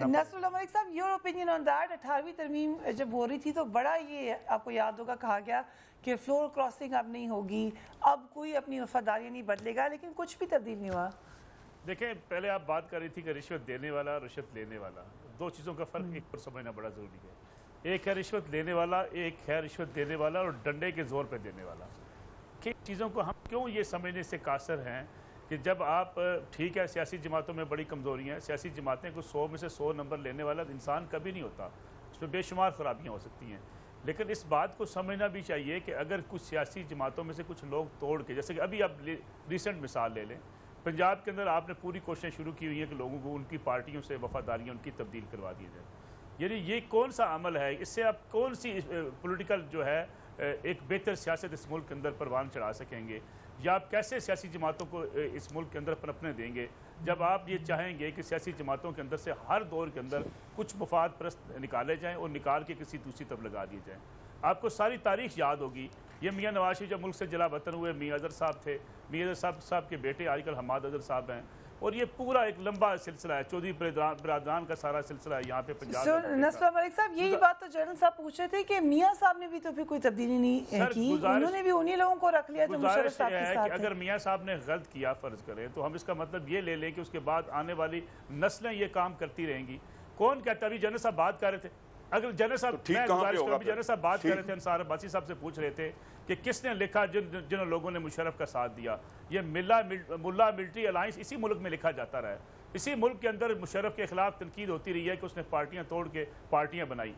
نصر اللہ ملک صاحب, your opinion on that. 18ویں ترمیم جب ہو رہی تھی تو بڑا یہ آپ کو یاد ہوگا کہا گیا کہ فلور کراسنگ اب نہیں ہوگی, اب کوئی اپنی وفاداریاں نہیں بدلے گا, لیکن کچھ بھی تبدیل نہیں ہوا. دیکھیں پہلے آپ بات کر رہی تھی کہ رشوت دینے والا اور رشوت لینے والا, دو چیزوں کا فرق ایک پر سمجھنا بڑا ضروری ہے. ایک ہے رشوت لینے والا, ایک ہے رشوت دینے والا اور ڈنڈے کے زور پہ دینے والا. کہ چیزوں کو ہم کیوں یہ سمجھنے سے قاصر ہیں کہ جب آپ ٹھیک ہے سیاسی جماعتوں میں بڑی کمزوریاں ہیں, سیاسی جماعتیں کو 100 میں سے 100 نمبر لینے والا انسان کبھی نہیں ہوتا, اس میں بے شمار خرابیاں ہو سکتی ہیں, لیکن اس بات کو سمجھنا بھی چاہیے کہ اگر کچھ سیاسی جماعتوں میں سے کچھ لوگ توڑ کے, جیسے کہ ابھی آپ ریسنٹ مثال لے لیں, پنجاب کے اندر آپ نے پوری کوششیں شروع کی ہوئی ہیں کہ لوگوں کو ان کی پارٹیوں سے وفاداریاں ان کی تبدیل کروا دی جائے. یعنی یہ کون سا عمل ہے, اس سے آپ کون سی پولیٹیکل جو ہے ایک بہتر سیاست اس ملک کے اندر پروان چڑھا سکیں گے, یا آپ کیسے سیاسی جماعتوں کو اس ملک کے اندر پنپنے دیں گے جب آپ یہ چاہیں گے کہ سیاسی جماعتوں کے اندر سے ہر دور کے اندر کچھ مفاد پرست نکالے جائیں اور نکال کے کسی دوسری طرف لگا دیے جائیں. آپ کو ساری تاریخ یاد ہوگی, یہ میاں نواز شریف جب ملک سے جلا وطن ہوئے, میاں اظہر صاحب تھے, میاں اظہر صاحب کے بیٹے آج کل حماد اظہر صاحب ہیں, اور یہ پورا ایک لمبا سلسلہ ہے, چودھری برادران کا سارا سلسلہ ہے یہاں پہ پنجاب. نصر اللہ ملک صاحب یہی بات تو جنرل صاحب پوچھ رہے تھے کہ میاں صاحب نے بھی تو پھر کوئی تبدیلی نہیں کی, انہوں نے بھی انہی لوگوں کو رکھ لیا جو مشرف صاحب کے ساتھ ہیں. اگر میاں صاحب نے غلط کیا فرض کریں تو ہم اس کا مطلب یہ لے لیں کہ اس کے بعد آنے والی نسلیں یہ کام کرتی رہیں گی. کون کہتا ہے, ابھی جنرل صاحب بات کر رہے تھے, اگر جنرل صاحب میں گزارش کروں, جنرل صاحب بات کر رہے تھے, انصار عباسی صاحب سے پوچھ رہے تھے کہ کس نے لکھا جن لوگوں نے مشرف کا ساتھ دیا. یہ ملا ملٹری الائنس اسی ملک میں لکھا جاتا رہا ہے, اسی ملک کے اندر مشرف کے خلاف تنقید ہوتی رہی ہے کہ اس نے پارٹیاں توڑ کے پارٹیاں بنائی.